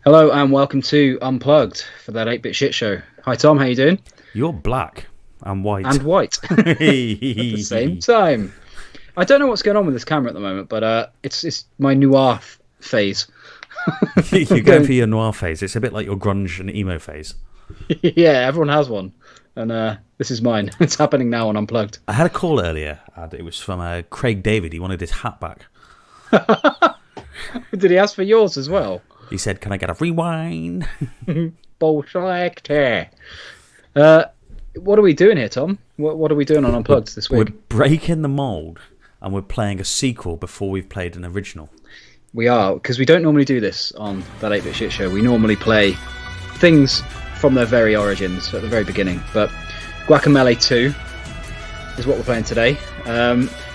Hello and welcome to Unplugged for that 8-bit shit show. Hi Tom, how you doing? You're black and white. And white at the same time. I don't know what's going on with this camera at the moment, but it's my noir phase. You're going for your noir phase. It's a bit like your grunge and emo phase. Yeah, everyone has one, and this is mine. It's happening now on Unplugged. I had a call earlier, and it was from Craig David. He wanted his hat back. Did he ask for yours as well? He said, "Can I get a rewind?" Bullshit. What are we doing here, Tom? What are we doing on Unplugged this week? We're breaking the mould, and we're playing a sequel before we've played an original. We are, because we don't normally do this on that 8-bit shit show. We normally play things from their very origins at the very beginning. But Guacamelee 2 is what we're playing today.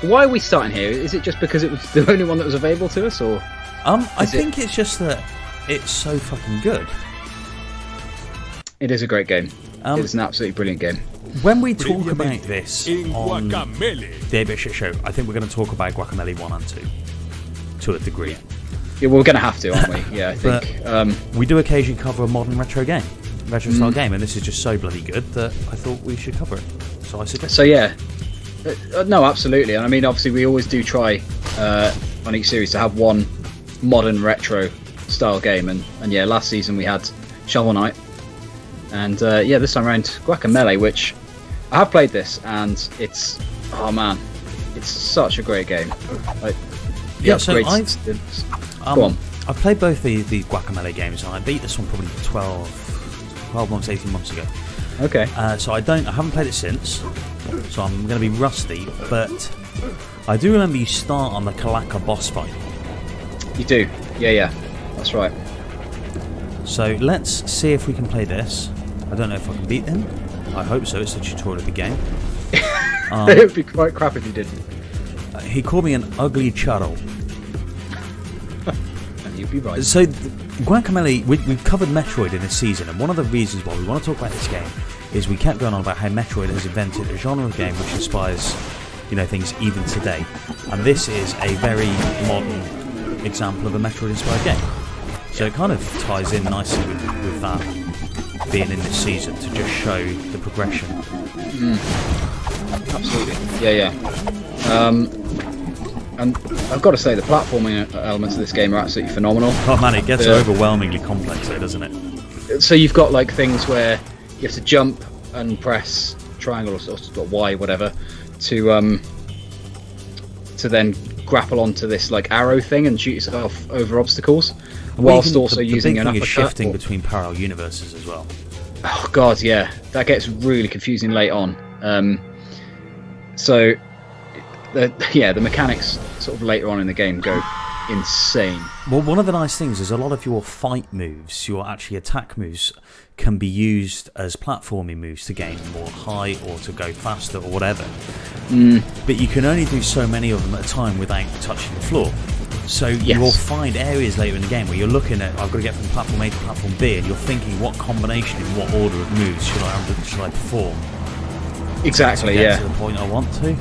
Why are we starting here? Is it just because it was the only one that was available to us, or? I think it's just that it's so fucking good. It is a great game. It's an absolutely brilliant game. When we talk about this on the 8-bit shit show, I think we're going to talk about Guacamelee 1 and 2 to a degree. Yeah, we're going to have to, aren't we? Yeah, I think. We do occasionally cover a modern retro style game, and this is just so bloody good that I thought we should cover it. So I suggest. So yeah, no, absolutely. And I mean, obviously, we always do try on each series to have one modern retro style game, and yeah, last season we had Shovel Knight, and yeah, this time around Guacamelee, which I have played this, and it's it's such a great game. Like, yeah, so I've played both these Guacamelee games, and I beat this one probably 12 months, 18 months ago. Okay. So I haven't played it since, so I'm going to be rusty, but I do remember you start on the Kalaka boss fight. You do, yeah, that's right. So let's see if we can play this. I don't know if I can beat him. I hope so. It's a tutorial of the game. It would be quite crap if you didn't. He called me an ugly churro. And you'd be right. So Guacamelee, we've covered Metroid in this season, and one of the reasons why we want to talk about this game is we kept going on about how Metroid has invented a genre of game which inspires, things even today. And this is a very modern example of a Metroid-inspired game. So it kind of ties in nicely with that being in this season to just show the progression. Absolutely, yeah. And I've got to say, the platforming elements of this game are absolutely phenomenal. Oh man, it gets overwhelmingly complex though, doesn't it? So you've got like things where you have to jump and press triangle or Y, whatever, to then grapple onto this like arrow thing and shoot yourself over obstacles, whilst also using an uppercut. The big thing is shifting between parallel universes as well. Oh god, yeah, that gets really confusing late on. So the mechanics sort of later on in the game go insane. Well, one of the nice things is a lot of your fight moves, your actually attack moves, can be used as platforming moves to gain more height or to go faster or whatever. But you can only do so many of them at a time without touching the floor. So you will find areas later in the game where you're looking at, I've got to get from platform A to platform B, and you're thinking, what combination in what order of moves should I perform? Exactly, to get to the point I want to.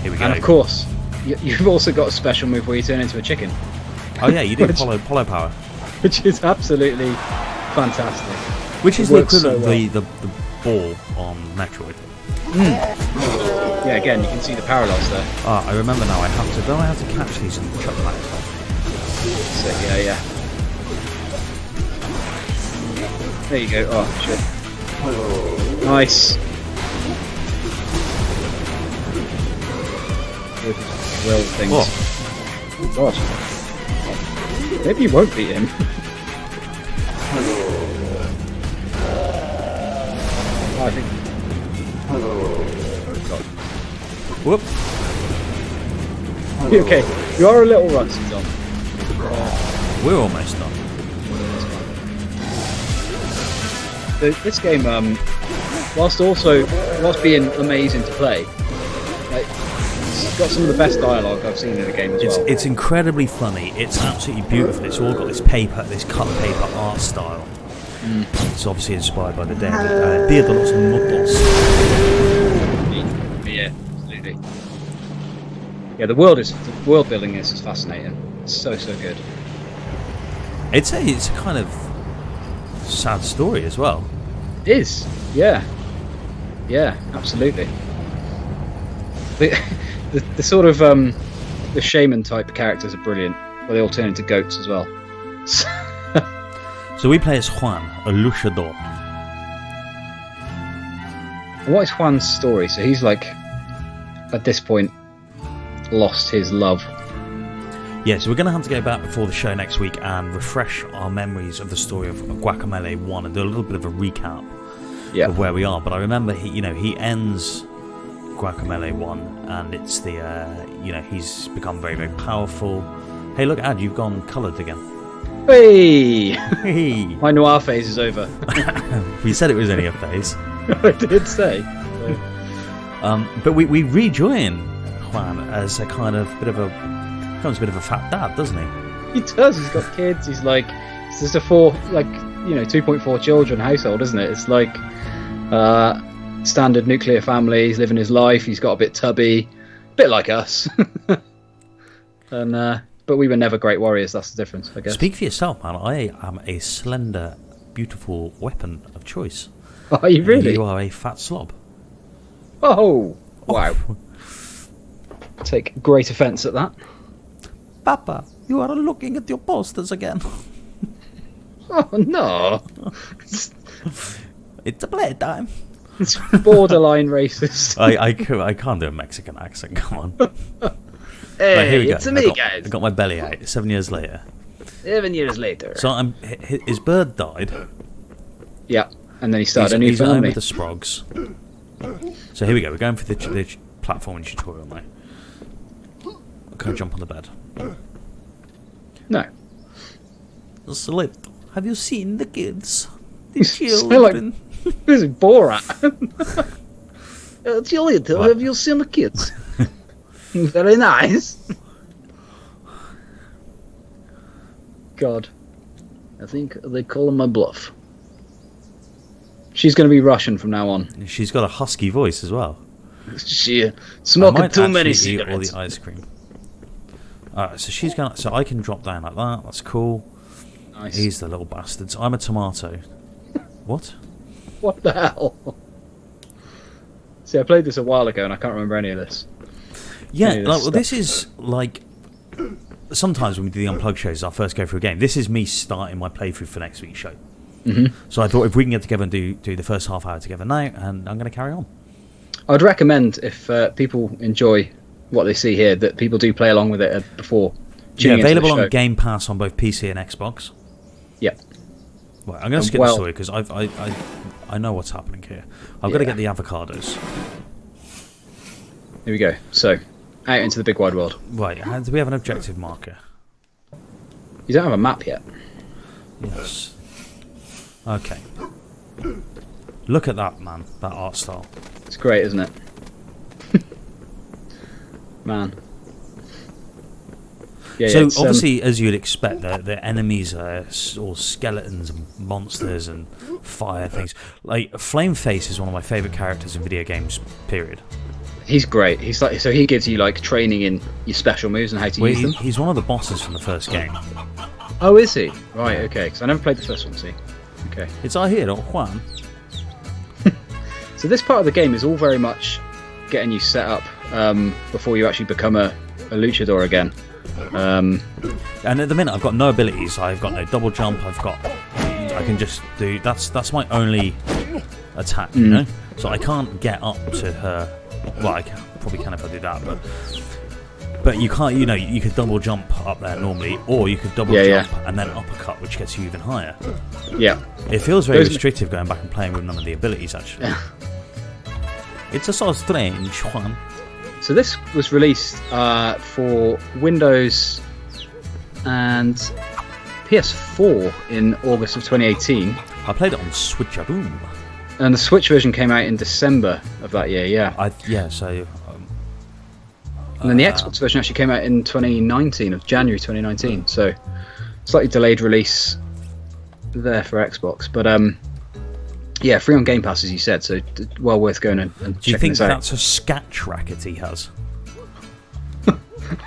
Here we go. And of course, you've also got a special move where you turn into a chicken. Oh yeah, you do Polo Power. Which is absolutely fantastic. Which is the equivalent of the ball on Metroid. Yeah, again, you can see the parallels there. Ah, I remember now. I have to catch these and chuck them out. So, yeah. There you go. Oh, shit. Nice. Good will things. What? Oh, God. Maybe you won't beat him. I think. Oh, God. Whoop. Okay, you are a little rusty, Tom. We're almost done. This game, whilst being amazing to play, it's got some of the best dialogue I've seen in a game as well. It's incredibly funny. It's absolutely beautiful. It's all got this cut paper art style. It's obviously inspired by the Dia de los Muertos. Yeah, absolutely. Yeah, the world building is fascinating. It's so good. It's a kind of sad story as well. It is, yeah, absolutely. The sort of the shaman type characters are brilliant, but they all turn into goats as well. So we play as Juan, a luchador. What is Juan's story? So he's like, at this point, lost his love. Yeah, so we're going to have to go back before the show next week and refresh our memories of the story of Guacamelee 1 and do a little bit of a recap of where we are. But I remember he ends Guacamelee 1 and it's the, he's become very, very powerful. Hey, look, Ad, you've gone coloured again. Hey! Hey! My noir phase is over. We said it was only a phase. I did say. But we rejoin Juan as a kind of becomes a bit of a fat dad, doesn't he? He does. He's got kids. He's like, it's just a 2.4 children household, isn't it? It's like standard nuclear family. He's living his life. He's got a bit tubby, a bit like us. But we were never great warriors. That's the difference, I guess. Speak for yourself, man. I am a slender, beautiful weapon of choice. Are you really? You are a fat slob. Oh, wow. Take great offence at that. Papa, you are looking at your posters again. Oh, no. It's a playtime. It's borderline racist. I can't do a Mexican accent, come on. Hey, right, here we go. It's me, guys. I got my belly out 7 years later. 7 years later. So his bird died. Yeah, and then he started a new family. He's at home family. with the Sprogs. So here we go. We're going for the platforming tutorial now. Can I jump on the bed? No. Sleep. Have you seen the kids? The You smell like children. this is Borat. Juliet, have you seen the kids? Very nice. God, I think they call my bluff. She's going to be Russian from now on. She's got a husky voice as well. She smoking too many Eat cigarettes. all the ice cream. Alright, so she's gonna. So I can drop down like that. That's cool. Nice. He's the little bastards. I'm a tomato. What? What the hell? See, I played this a while ago and I can't remember any of this. Yeah, this is like. Sometimes when we do the Unplugged shows, I first go through a game. This is me starting my playthrough for next week's show. Mm-hmm. So I thought if we can get together and do the first half hour together now, and I'm going to carry on. I'd recommend if people enjoy what they see here, that people do play along with it before tuning into available the show. on Game Pass on both PC and Xbox. Yeah. Right, I'm going to skip the story because I know what's happening here. I've got to get the avocados. Here we go. So, out into the big wide world. Right, do we have an objective marker? You don't have a map yet. Yes. Okay. Look at that, man. That art style. It's great, isn't it? Man. Yeah, so it's, obviously, as you'd expect, the enemies are all skeletons and monsters and fire things. Like Flameface is one of my favourite characters in video games. Period. He's great. He's like, so he gives you like training in your special moves and how to use them. He's one of the bosses from the first game. Oh, is he? Right. Okay. Because I never played the first one. See. Okay. It's our hero, Juan. So this part of the game is all very much getting you set up before you actually become a luchador again. And at the minute, I've got no abilities. I've got no double jump. I can just do. That's my only attack. You know. So I can't get up to her. Well, I probably can if I do that, but you can't. You know, you could double jump up there normally, or you could double jump and then uppercut, which gets you even higher. Yeah. It feels very restrictive going back and playing with none of the abilities. Actually, it's so strange, Juan. So this was released for Windows and PS4 in August of 2018. I played it on Switcheroo. And the Switch version came out in December of that year, So. And then the Xbox version actually came out in 2019, of January 2019. So, slightly delayed release there for Xbox. But, yeah, free on Game Pass, as you said. So, well worth going and checking this out. Do you think that's a scat racket he has?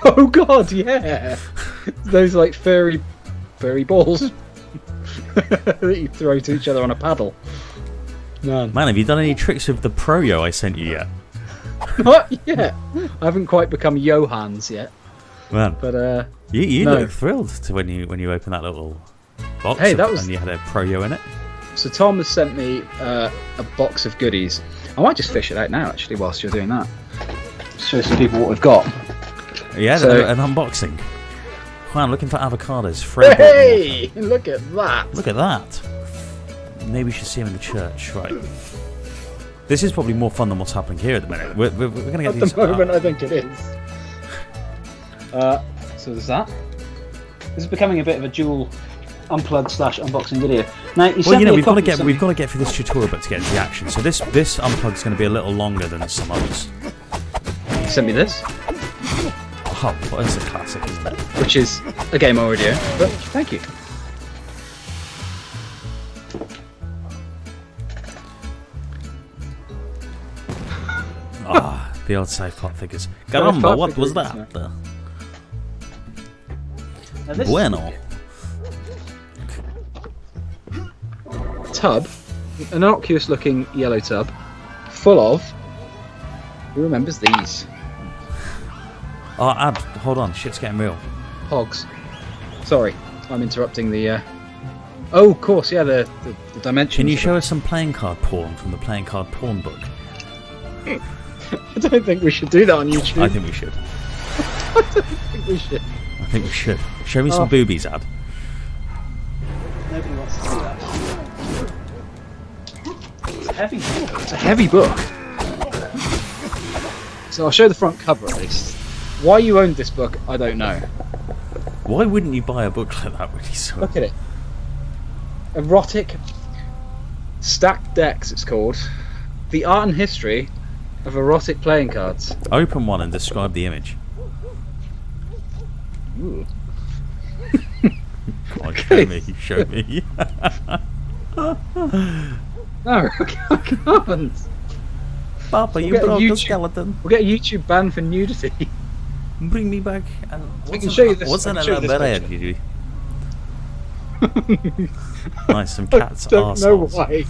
Oh, God, yeah. Those, like, furry furry balls that you throw to each other on a paddle. Man, have you done any tricks with the Pro-Yo I sent you yet? Not yet. I haven't quite become Johans yet. Man, but you no. look thrilled to when you open that little box. Hey, that was... and you had a Pro-Yo in it. So Tom has sent me a box of goodies. I might just fish it out now, actually, whilst you're doing that. Show some people what we've got. Yeah, So, an unboxing. Juan, looking for avocados. Hey! Look at that! Look at that. Maybe we should see him in the church. Right. This is probably more fun than what's happening here at the minute. We're going to get At these... the moment, I think it is. So there's that. This is becoming a bit of a dual unplugged / unboxing video. Now, we've got to get through this tutorial bit to get into the action. So this unplugged is going to be a little longer than some others. You sent me this, Oh, well, it's a classic, isn't it? which is a game already owned, but thank you. Ah, the old South Park figures. South Caramba, Park what was figures, that? Now, this Bueno. tub, an innocuous looking yellow tub, full of... Who remembers these? Oh, Ad, hold on. Shit's getting real. Hogs. Sorry, I'm interrupting the... Oh, of course, yeah, the dimensions. Can you of show us some playing card porn from the playing card porn book? I don't think we should do that on YouTube. I think we should. I don't think we should. I think we should. Show me some boobies, Ad. Nobody wants to see that. It's a heavy book. It's a heavy book. So I'll show the front cover at least. Why you owned this book, I don't know. Why wouldn't you buy a book like that when you saw Look at it. Erotic Stacked Decks, it's called. The art and history of erotic playing cards. Open one and describe the image. Ooh. Come on, show me. No, I can't. Papa, you get a broke the YouTube- skeleton. We'll get a YouTube ban for nudity. Bring me back. I can show you this. What's I an can show you this elaborate, picture. you? Nice, some cats I don't know arseholes. why.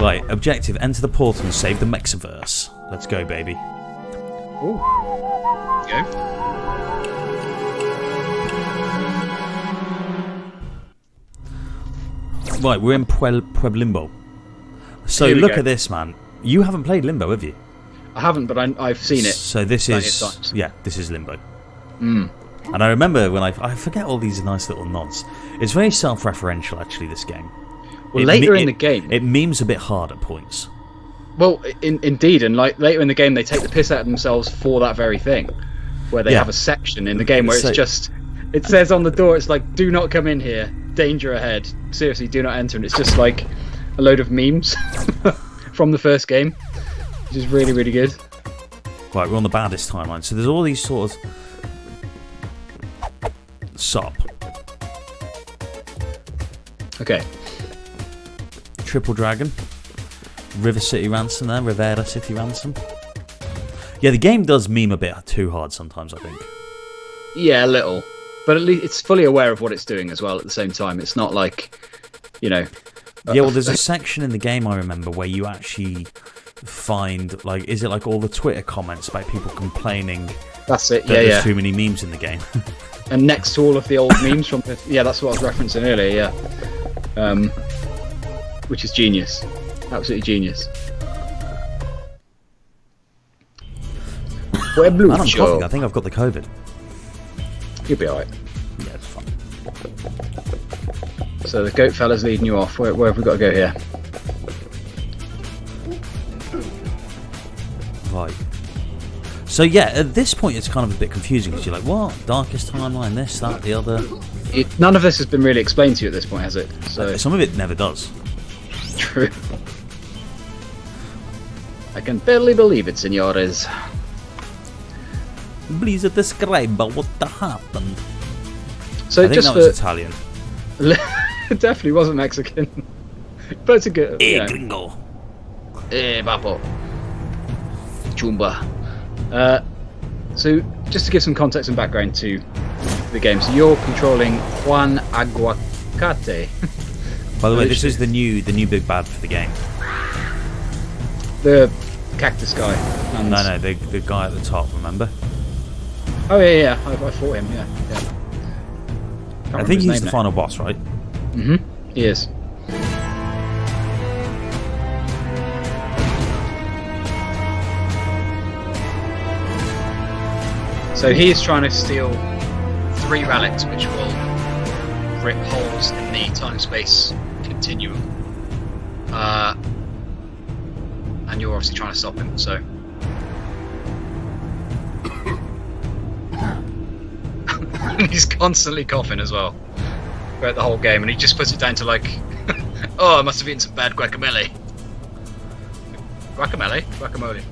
Right, objective, enter the portal and save the Mexiverse. Let's go, baby. Ooh. Go. Right, we're in Pueblimbo. So Here we look go. at this, man. You haven't played Limbo, have you? I haven't, but I've seen it. So this plenty is... of times. Yeah, this is Limbo. Mm. And I remember when I forget all these nice little nods. It's very self-referential, actually, this game. Well, later in the game... It memes a bit hard at points. Well, indeed, and like later in the game, they take the piss out of themselves for that very thing, where they have a section in the game where it's just, it says on the door, it's like, "Do not come in here, danger ahead. Seriously, do not enter." And it's just like a load of memes from the first game, which is really, really good. Right, we're on the baddest timeline. So there's all these sort of SOP. Okay. Triple Dragon. River City Ransom there, Rivera City Ransom. Yeah, the game does meme a bit too hard sometimes, I think. Yeah, a little, but at least it's fully aware of what it's doing as well. At the same time, it's not like, you know. Yeah, well, there's a section in the game I remember where you actually find, like, is it like all the Twitter comments about people complaining That's it. that Yeah, there's yeah. too many memes in the game? And next to all of the old memes from the, yeah, that's what I was referencing earlier. Yeah, which is genius. Absolutely genius. Man, I'm coughing. I think I've got the COVID. You'll be alright. Yeah, it's fine. So the goat fella's leading you off. Where have we got to go here? Right. So yeah, at this point it's kind of a bit confusing because you're like, what? Darkest timeline, this, that, the other. None of this has been really explained to you at this point, has it? So Some of it never does. true. I can barely believe it, senores. Please describe what happened. So I think just that for was Italian. it definitely wasn't Mexican, but it's a good. Hey, You know. gringo. Eh, papo. Chumba. So, just to give some context and background to the game. So you're controlling Juan Aguacate. By the way, this is the new big bad for the game. The cactus guy. And No, the guy at the top. Remember? Oh yeah, I fought him. Yeah. I think he's the final boss, right? He is. So he's trying to steal 3 relics, which will rip holes in the time-space continuum. And you're obviously trying to stop him, so... He's constantly coughing as well throughout the whole game, and he just puts it down to like, oh, I must have eaten some bad guacamole. Guacamole.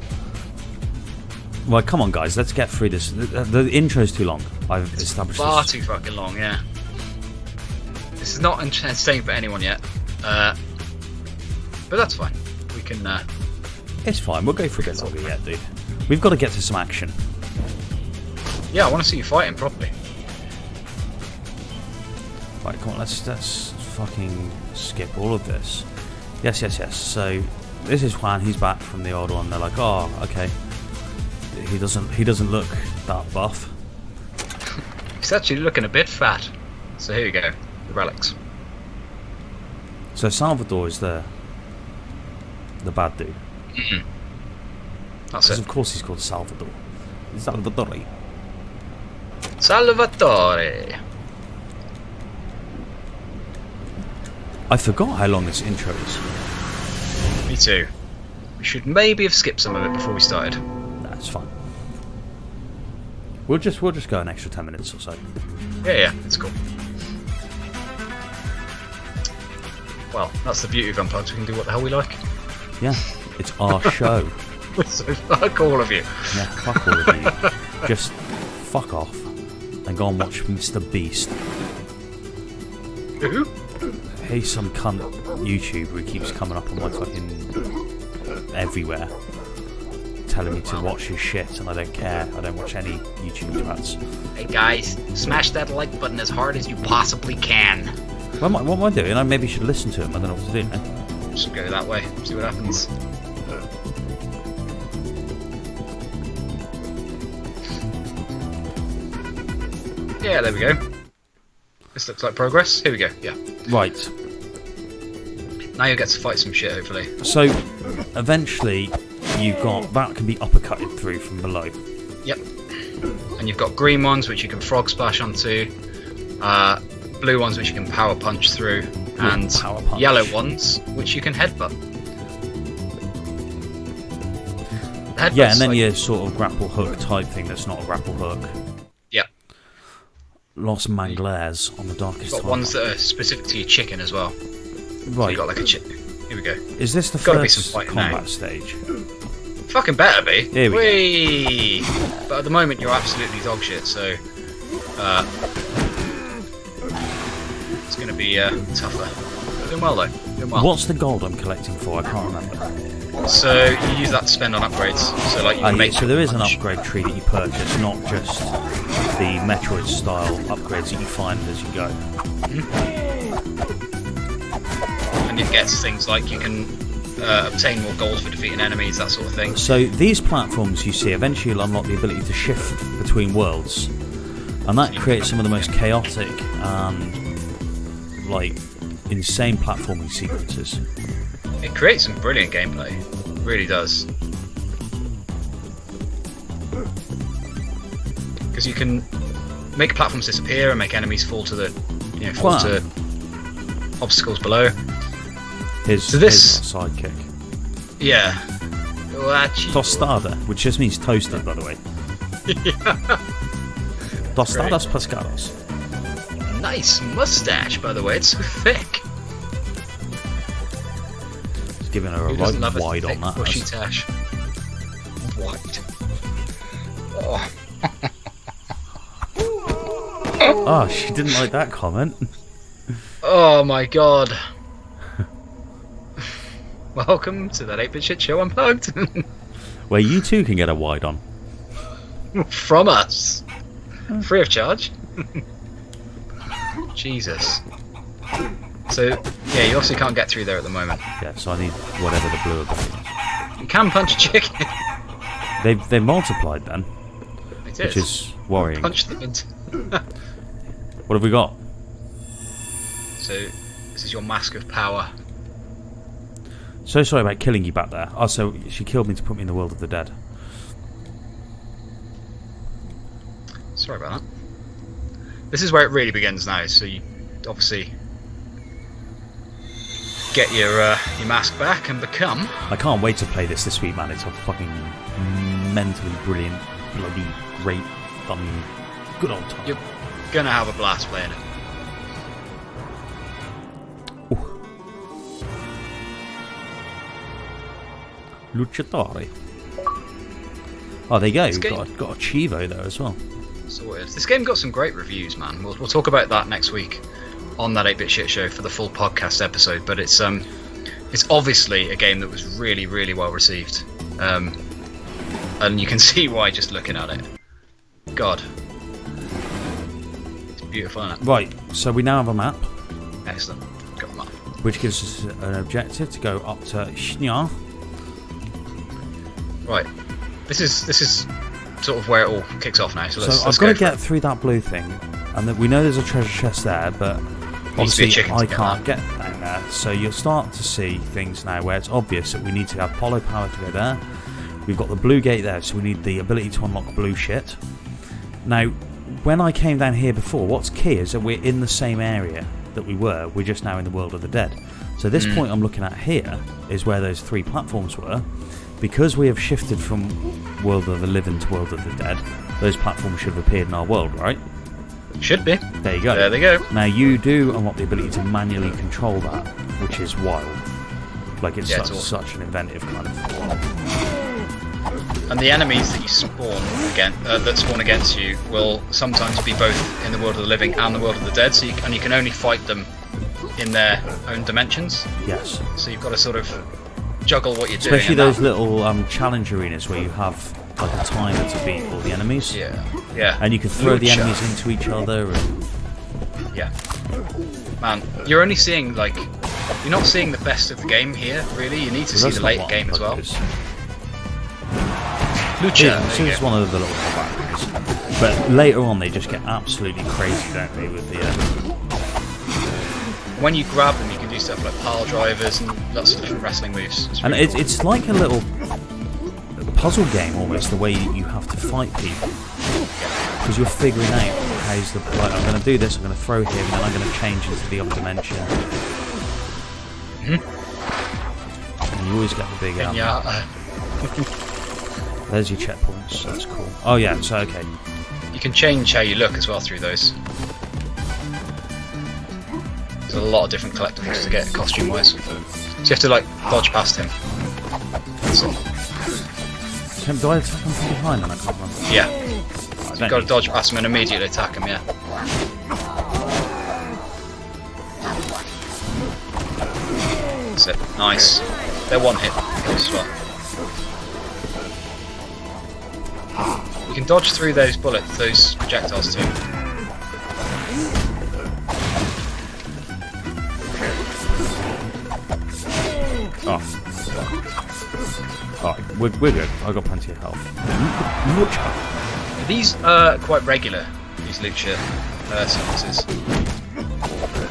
Well, come on, guys, let's get through this. The intro's too long. I've established Far this. too fucking long, yeah. This is not entertaining for anyone yet, but that's fine. We can. It's fine. We'll go for a bit longer yet, dude. We've got to get to some action. Yeah, I want to see you fighting properly. Right, come on. Let's fucking skip all of this. Yes. So this is Juan. He's back from the old one. They're like, oh, okay. He doesn't look that buff. He's actually looking a bit fat. So here you go, the relics. So Salvador is the bad dude. That's it. Of course he's called Salvador. Salvatore. Salvatore. I forgot how long this intro is. Me too. We should maybe have skipped some of it before we started. That's fine. We'll just go an extra 10 minutes or so. Yeah, it's cool. Well, that's the beauty of Unplugged. We can do what the hell we like. Yeah, it's our show. So fuck all of you. Yeah, fuck all of you. Just fuck off and go and watch Mr. Beast. Who? He's some cunt YouTuber who keeps coming up on my fucking everywhere, telling me to watch his shit, and I don't care. I don't watch any YouTube chats. Hey guys, smash that like button as hard as you possibly can. What am I doing? I maybe should listen to him. I don't know what to do now. Just go that way, see what happens. Yeah, there we go. This looks like progress. Here we go, yeah. Right. Now you'll get to fight some shit, hopefully. So, eventually, you've got... That can be uppercutted through from below. Yep. And you've got green ones, which you can frog splash onto. Blue ones, which you can power punch through. And power punch. Yellow ones, which you can headbutt. Yeah, and then your sort of grapple hook type thing that's not a grapple hook. Yep. Los Manglers on the darkest Got time. ones that are specific to your chicken as well. Right. So you got like a chicken. Here we go. Is this the Gotta be first some fighting combat now. stage? Fucking better be. Here we go. But at the moment you're absolutely dog shit, so it's going to be tougher. Doing well though. Doing well. What's the gold I'm collecting for? I can't remember. So you use that to spend on upgrades. So like you can make. So there is an upgrade tree that you purchase, not just the Metroid style upgrades that you find as you go. And it gets things like you can obtain more gold for defeating enemies, that sort of thing. So these platforms you see, eventually you'll unlock the ability to shift between worlds, and that creates some of the most chaotic and like insane platforming sequences. It creates some brilliant gameplay. It really does. Because you can make platforms disappear and make enemies fall to the, fall to obstacles below. His sidekick. Yeah. Tostada, which just means toasted, by the way. Tostadas pescados. Nice mustache, by the way. It's so thick. Just giving her a right wide on that. Bushy tash. Wide. Oh. Oh, she didn't like that comment. Oh my god. Welcome to that 8-bit shit show Unplugged. Where you too can get a wide on. From us. Free of charge. Jesus. So, yeah, you obviously can't get through there at the moment. Yeah, so I need whatever the blue ability is. You can punch a chicken. They've multiplied then, which is worrying. Punch them into... What have we got? So, this is your mask of power. So sorry about killing you back there. Oh, so she killed me to put me in the world of the dead. Sorry about that. This is where it really begins now, so you obviously get your mask back and become... I can't wait to play this week, man. It's a fucking mentally brilliant, bloody great, fun, good old time. You're gonna have a blast playing it. Ooh. Luchadore. Oh, there you go. Got a Chivo there as well. Sorted. This game got some great reviews, man. We'll talk about that next week on that 8-Bit Shit Show for the full podcast episode. But it's obviously a game that was really, really well received, and you can see why just looking at it. God, it's beautiful, isn't it? Right. So we now have a map. Excellent. Got a map. Which gives us an objective to go up to Shnya. Right. This is sort of where it all kicks off now. So I've got to get through that blue thing, and that we know there's a treasure chest there, but obviously I can't get down there. So you'll start to see things now where it's obvious that we need to have Polo power to go there. We've got the blue gate there, so we need the ability to unlock blue shit. Now, when I came down here before, what's key is that we're in the same area that we were. We're just now in the world of the dead. So this point I'm looking at here is where those 3 platforms were. Because we have shifted from world of the living to world of the dead, those platforms should have appeared in our world, right? Should be. There you go. There they go. Now you do unlock the ability to manually control that, which is wild. Like it's such an inventive kind of... And the enemies that you spawn against you will sometimes be both in the world of the living and the world of the dead, so you can only fight them in their own dimensions. Yes. So you've got to sort of juggle what you're doing. Especially doing. Those little challenge arenas where you have like a timer to beat all the enemies. Yeah. Yeah. And you can throw the enemies into each other. And... Yeah. Man, you're only seeing you're not seeing the best of the game here. Really, you need to see the late game as well. Lucha. Yeah, so it's one of the little combat areas. But later on, they just get absolutely crazy, don't they? With the when you grab them, you can do stuff like pile drivers and lots of different wrestling moves. And it's like a little puzzle game almost, the way you have to fight people. Because you're figuring out how's the... Like, I'm going to do this, I'm going to throw him, and then I'm going to change into the other dimension. And you always get the big... There's your checkpoints, that's cool. Oh yeah, so okay. You can change how you look as well through those. There's a lot of different collectibles to get costume-wise. So you have to dodge past him. So, do I attack him from behind and I can't remember? Yeah. So you've got to dodge past him and immediately attack him, yeah. That's it. Nice. They're one hit as well. You can dodge through those bullets, those projectiles too. Oh. Alright, we're good. I've got plenty of health. Lucha. These are quite regular, these Lucha sequences.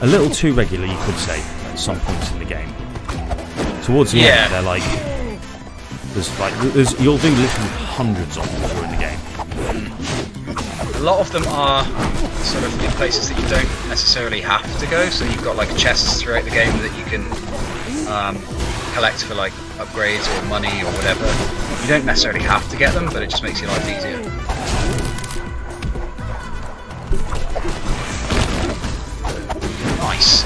A little too regular, you could say, at some points in the game. Towards the end, they're you'll do literally hundreds of them during the game. A lot of them are sort of in places that you don't necessarily have to go, so you've got chests throughout the game that you can collect for upgrades or money or whatever. You don't necessarily have to get them, but it just makes your life easier. Nice.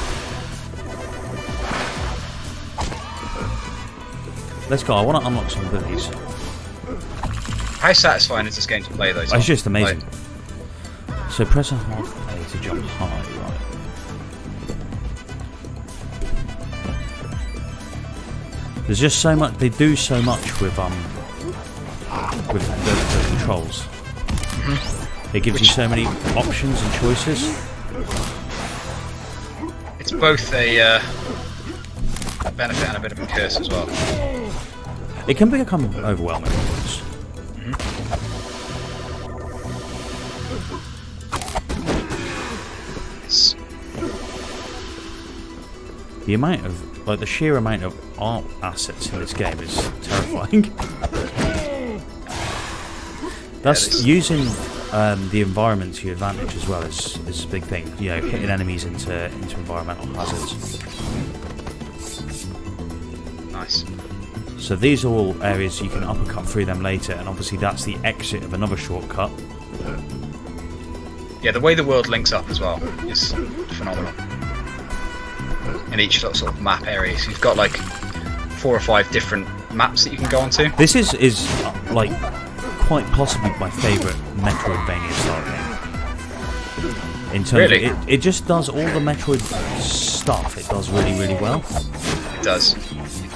Let's go, I want to unlock some abilities. How satisfying is this game to play, though? It's just amazing. So press a hard A to jump high, right? There's just so much. They do so much with the controls. It gives you so many options and choices. It's both a benefit and a bit of a curse as well. It can become overwhelming. Yes. The amount of, like, the sheer amount of art assets in this game is terrifying. That's using the environment to your advantage as well is a big thing. You know, hitting enemies into environmental hazards. Nice. So these are all areas you can uppercut through them later, and obviously that's the exit of another shortcut. Yeah, the way the world links up as well is phenomenal. In each sort of map area, so you've got like 4 or 5 different maps that you can go onto. This is like quite possibly my favourite Metroidvania style game. In terms Really? of it just does all the Metroid stuff. It does really, really well. It does.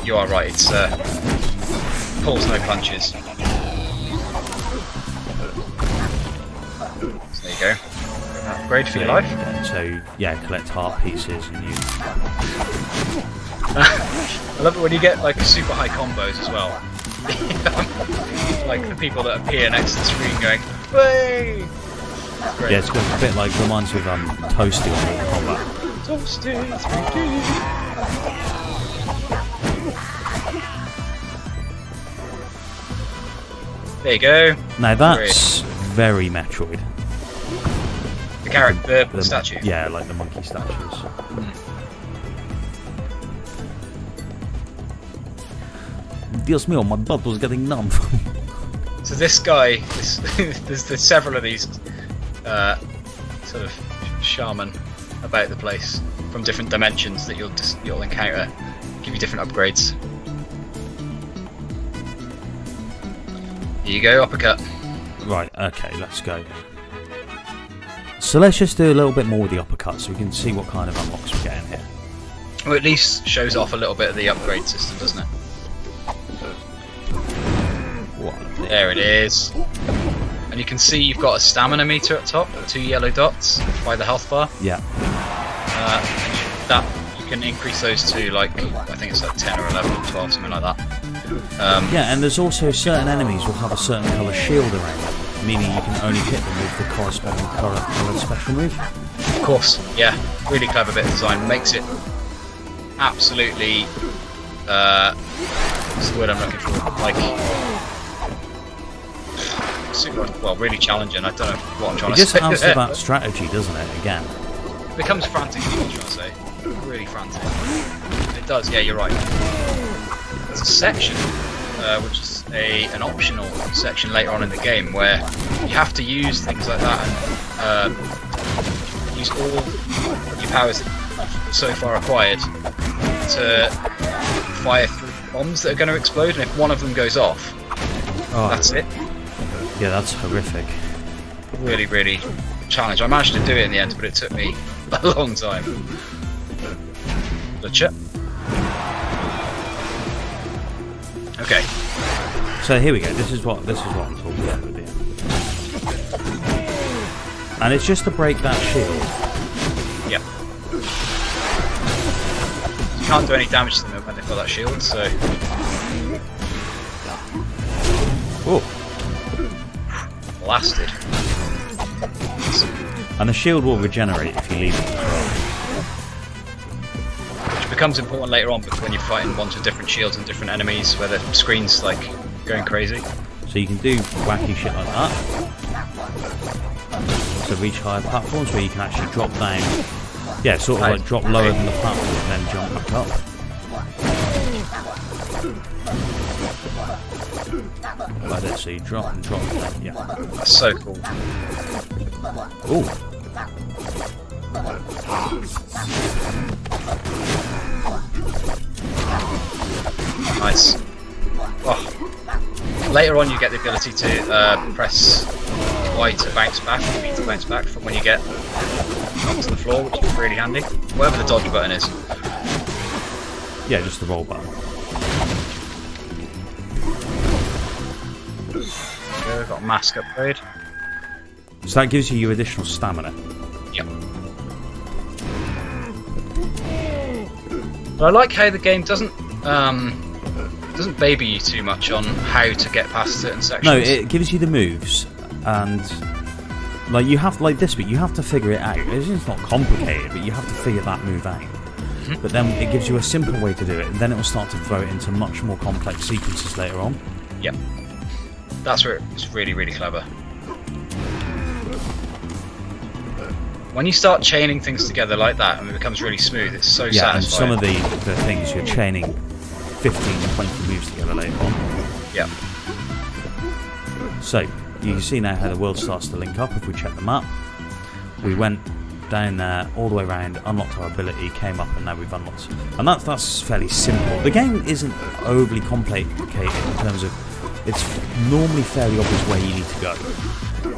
You are right. It's pulls no punches. So there you go. An upgrade for your life. So yeah, collect heart pieces and you. I love it when you get like super high combos as well. Like the people that appear next to the screen going, "Way!" Great. Yeah, it's got a bit like reminds me of Toasty on Mortal Kombat. Toasty, there you go. Now that's very Metroid. The character, the statue. Yeah, like the monkey statues. Dios mío, my butt was getting numb. So this guy, there's several of these sort of shaman about the place from different dimensions that you'll encounter, give you different upgrades. Here you go, uppercut. Right, okay, let's go. So let's just do a little bit more with the uppercut so we can see what kind of unlocks we're getting here. Well, at least shows off a little bit of the upgrade system, doesn't it? What? There it is. And you can see you've got a stamina meter at top, 2 yellow dots by the health bar. Yeah. That you can increase those to like, I think it's like 10 or 11 or 12, something like that. Yeah, and there's also certain enemies will have a certain colour shield around them, meaning you can only hit them with the corresponding coloured special move. Of course, yeah, really clever bit of design. Makes it absolutely, what's the word I'm looking for? Like, super, well, really challenging. I don't know what I'm trying to say. It just adds to that strategy, doesn't it? Again. It becomes frantic, is what I'm trying to say. Really frantic. It does, yeah, you're right. There's a section, which is an optional section later on in the game, where you have to use things like that and use all your powers that you've so far acquired to fire through bombs that are going to explode, and if one of them goes off, that's it. Yeah, that's horrific. Really, really challenging. I managed to do it in the end, but it took me a long time. Gotcha. Okay. So here we go. This is what I'm talking about with you. And it's just to break that shield. Yeah. You can't do any damage to them when they've got that shield, so. Oh. Blasted. And the shield will regenerate if you leave it as well. Which becomes important later on, because when you're fighting a bunch of different shields and different enemies, where the screen's like going crazy. So you can do wacky shit like that. To reach higher platforms where you can actually drop down. Yeah, sort of like drop lower than the platform and then jump back up. Like this, so you drop and drop and then, yeah. That's so cool. Ooh. Nice. Oh. Later on you get the ability to press Y to bounce back, B to bounce back from when you get onto the floor, which is really handy. Whatever the dodge button is. Yeah, just the roll button. Got a mask upgrade. So that gives you your additional stamina. Yep. But I like how the game doesn't baby you too much on how to get past certain sections. No, it gives you the moves, and like you have like this bit, you have to figure it out. It's not complicated, but you have to figure that move out. Mm-hmm. But then it gives you a simple way to do it, and then it will start to throw it into much more complex sequences later on. Yep. That's where it's really, really clever. When you start chaining things together like that, and it becomes really smooth, it's so satisfying. And some of the things you're chaining 15 to 20 moves together later on. Yeah. So, you can see now how the world starts to link up if we check the map. We went down there all the way around, unlocked our ability, came up, and now we've unlocked. And that's fairly simple. The game isn't overly complicated in terms of it's normally fairly obvious where you need to go.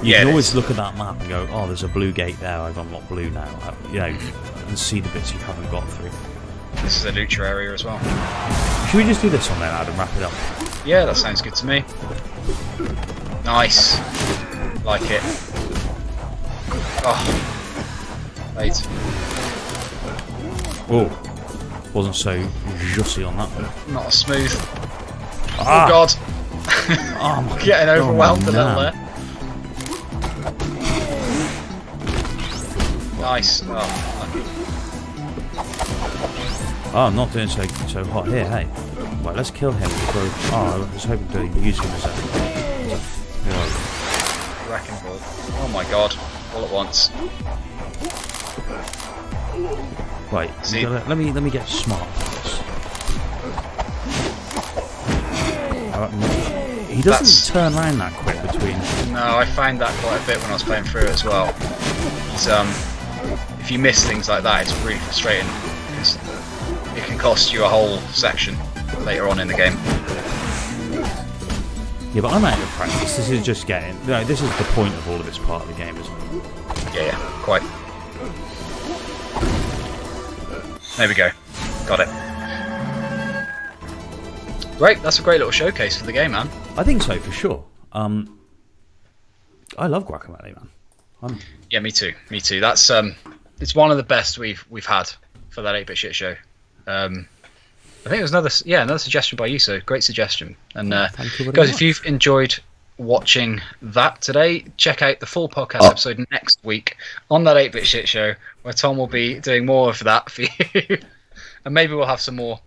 You can always look at that map and go, oh, there's a blue gate there, I've unlocked blue now, and see the bits you haven't got through. This is a Lucha area as well. Should we just do this one then, Adam, wrap it up? Yeah, that sounds good to me. Nice. Like it. Oh. Wait. Oh. Wasn't so juicy on that one. Not as smooth. Ah. Oh god. Oh my Getting overwhelmed a little man. there. Nice. Oh, lucky. Oh, I'm not doing so hot here, hey. Right, let's kill him before... Oh, I was hoping to use him as a wrecking ball. Oh my god. All at once. Right, See? let me get smart with this. He doesn't turn around that quick between... No, I find that quite a bit when I was playing through it as well. It's, if you miss things like that, it's really frustrating. Because it can cost you a whole section later on in the game. Yeah, but I'm out of practice. This is just getting... No, this is the point of all of this part of the game, isn't it? Yeah, quite. There we go. Got it. Great, that's a great little showcase for the game, man. I think so, for sure. I love Guacamelee, man. Yeah, me too. Me too. That's it's one of the best we've had for that 8-bit shit show. I think it was another suggestion by you, so great suggestion. And guys, if you've enjoyed watching that today, check out the full podcast episode next week on that 8-bit shit show, where Tom will be doing more of that for you, and maybe we'll have some more,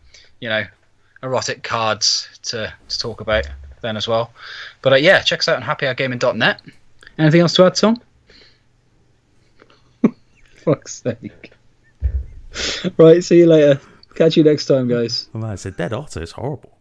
erotic cards to talk about then as well. But yeah, check us out on happyhourgaming.net. Anything else to add, Tom? Fuck's sake. Right, see you later. Catch you next time, guys. Oh man, it's a dead otter. It's horrible.